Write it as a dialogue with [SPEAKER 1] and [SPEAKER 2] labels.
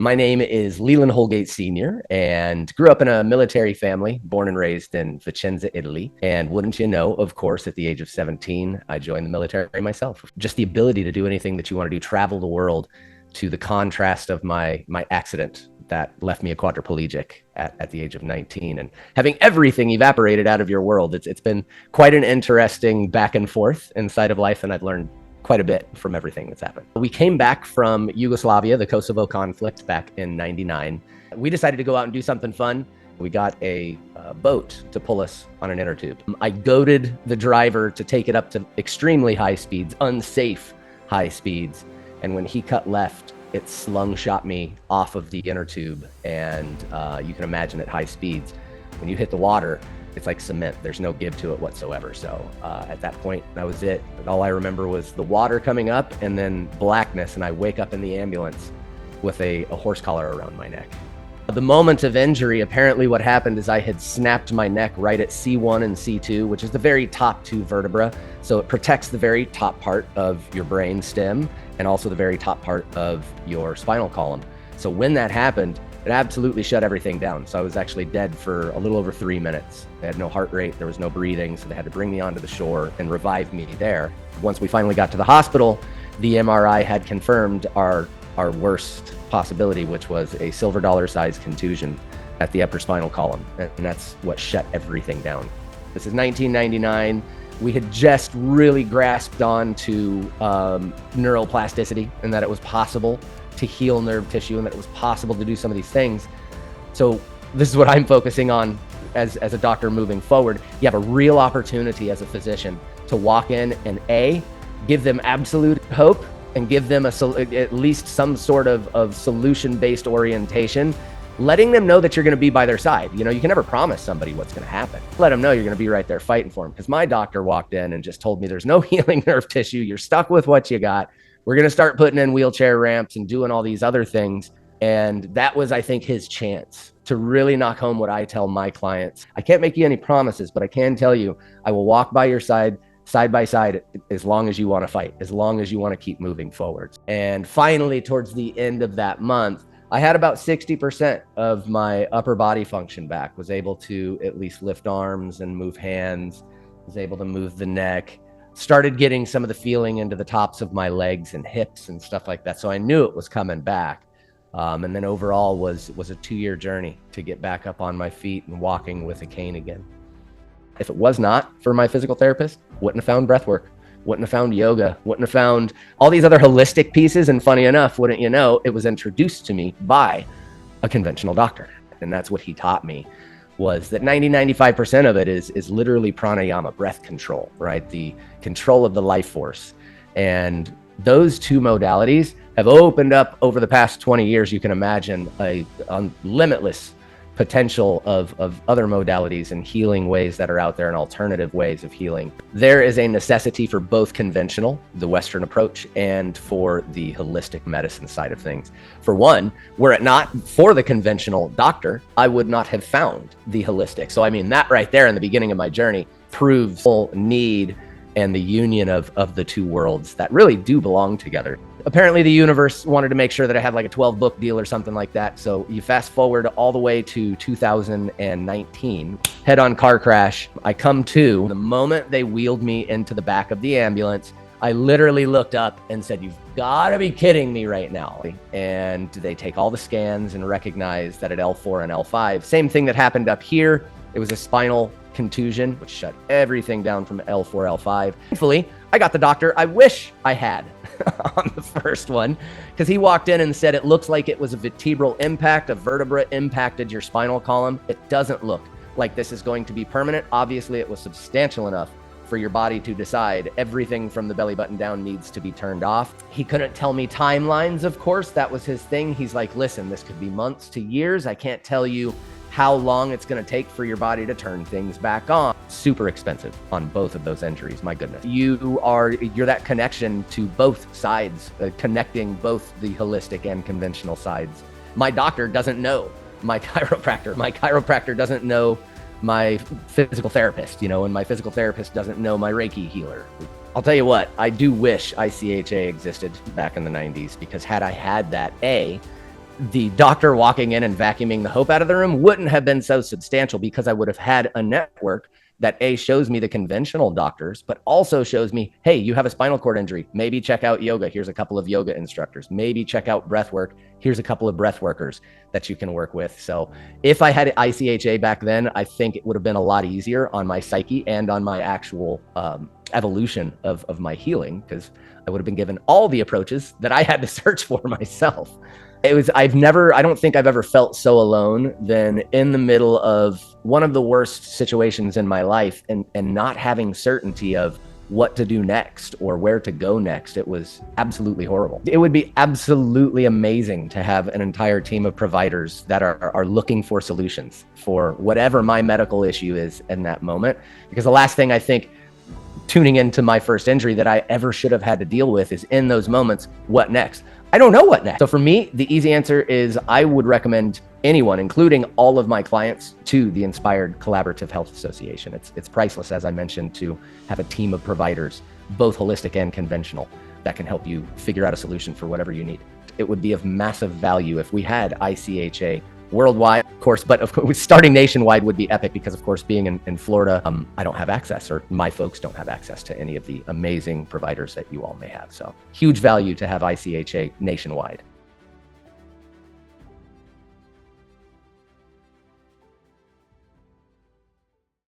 [SPEAKER 1] My name is Leland Holgate Sr. and grew up in a military family, and grew up in a military family, born and raised in Vicenza, Italy. And wouldn't you know, of course, at the age of 17, I joined the military myself. Just the ability to do anything that you want to do, travel the world, to the contrast of my accident that left me a quadriplegic at the age of 19, and having everything evaporated out of your world. It's been quite an interesting back and forth inside of life, and I've learned quite a bit from everything that's happened. We came back from Yugoslavia, the Kosovo conflict, back in '99. We decided to go out and do something fun. We got a boat to pull us on an inner tube. I goaded the driver to take it up to extremely high speeds, unsafe high speeds. And when he cut left, it slungshot me off of the inner tube. And you can imagine at high speeds, when you hit the water, it's like cement. There's no give to it whatsoever. So at that point, that was it. And all I remember was the water coming up and then blackness. And I wake up in the ambulance with a horse collar around my neck. The moment of injury, apparently what happened is I had snapped my neck right at C1 and C2, which is the very top two vertebra. So it protects the very top part of your brain stem and also the very top part of your spinal column. So when that happened, it absolutely shut everything down. So I was actually dead for a little over 3 minutes. I had no heart rate, there was no breathing, so they had to bring me onto the shore and revive me there. Once we finally got to the hospital, the MRI had confirmed our worst possibility, which was a silver dollar sized contusion at the upper spinal column. And that's what shut everything down. This is 1999. We had just really grasped on to neuroplasticity, and that it was possible to heal nerve tissue, and that it was possible to do some of these things. So this is what I'm focusing on as a doctor moving forward. You have a real opportunity as a physician to walk in and give them absolute hope and give them at least some sort of solution-based orientation, letting them know that you're going to be by their side. You know, you can never promise somebody what's going to happen. Let them know you're going to be right there fighting for them. Because my doctor walked in and just told me there's no healing nerve tissue. You're stuck with what you got. We're going to start putting in wheelchair ramps and doing all these other things. And that was, I think, his chance to really knock home what I tell my clients. I can't make you any promises, but I can tell you, I will walk by your side by side, as long as you want to fight, as long as you want to keep moving forward. And finally, towards the end of that month, I had about 60% of my upper body function back, was able to at least lift arms and move hands, was able to move the neck, started getting some of the feeling into the tops of my legs and hips and stuff like that. So I knew it was coming back. And then overall was a 2-year journey to get back up on my feet and walking with a cane again. If it was not for my physical therapist, wouldn't have found breathwork, wouldn't have found yoga, wouldn't have found all these other holistic pieces. And funny enough, wouldn't you know, it was introduced to me by a conventional doctor. And that's what he taught me, was that 95% of it is literally pranayama, breath control, right? The control of the life force. And those two modalities have opened up over the past 20 years. You can imagine a limitless potential of other modalities and healing ways that are out there, and alternative ways of healing. There is a necessity for both conventional, the Western approach, and for the holistic medicine side of things. For one, were it not for the conventional doctor, I would not have found the holistic. So I mean, that right there in the beginning of my journey proves full need and the union of the two worlds that really do belong together. Apparently the universe wanted to make sure that I had like a 12-book deal or something like that. So you fast forward all the way to 2019, head-on car crash. I come to. The moment they wheeled me into the back of the ambulance, I literally looked up and said, "You've got to be kidding me right now." And they take all the scans and recognize that at L4 and L5, same thing that happened up here. It was a spinal contusion, which shut everything down from L4, L5. Thankfully, I got the doctor I wish I had on the first one, because he walked in and said, "It looks like it was a vertebral impact, a vertebra impacted your spinal column. It doesn't look like this is going to be permanent. Obviously, it was substantial enough for your body to decide everything from the belly button down needs to be turned off." He couldn't tell me timelines, of course. That was his thing. He's like, "Listen, this could be months to years. I can't tell you how long it's going to take for your body to turn things back on." Super expensive on both of those injuries. My goodness. You're that connection to both sides, connecting both the holistic and conventional sides. My doctor doesn't know my chiropractor. My chiropractor doesn't know my physical therapist, and my physical therapist doesn't know my Reiki healer. I'll tell you what, I do wish ICHA existed back in the 90s, because had I had that, the doctor walking in and vacuuming the hope out of the room wouldn't have been so substantial, because I would have had a network that shows me the conventional doctors, but also shows me, hey, you have a spinal cord injury. Maybe check out yoga. Here's a couple of yoga instructors. Maybe check out breath work. Here's a couple of breath workers that you can work with. So if I had ICHA back then, I think it would have been a lot easier on my psyche and on my actual evolution of my healing, because I would have been given all the approaches that I had to search for myself. I don't think I've ever felt so alone than in the middle of one of the worst situations in my life, and not having certainty of what to do next or where to go next. It was absolutely horrible. It would be absolutely amazing to have an entire team of providers that are looking for solutions for whatever my medical issue is in that moment. Because the last thing I think, tuning into my first injury, that I ever should have had to deal with is, in those moments, what next? I don't know what next. So for me, the easy answer is I would recommend anyone, including all of my clients, to the Inspired Collaborative Health Association. It's priceless, as I mentioned, to have a team of providers, both holistic and conventional, that can help you figure out a solution for whatever you need. It would be of massive value if we had ICHA worldwide, of course, but of course, starting nationwide would be epic, because of course, being in Florida, I don't have access, or my folks don't have access to any of the amazing providers that you all may have. So huge value to have ICHA nationwide.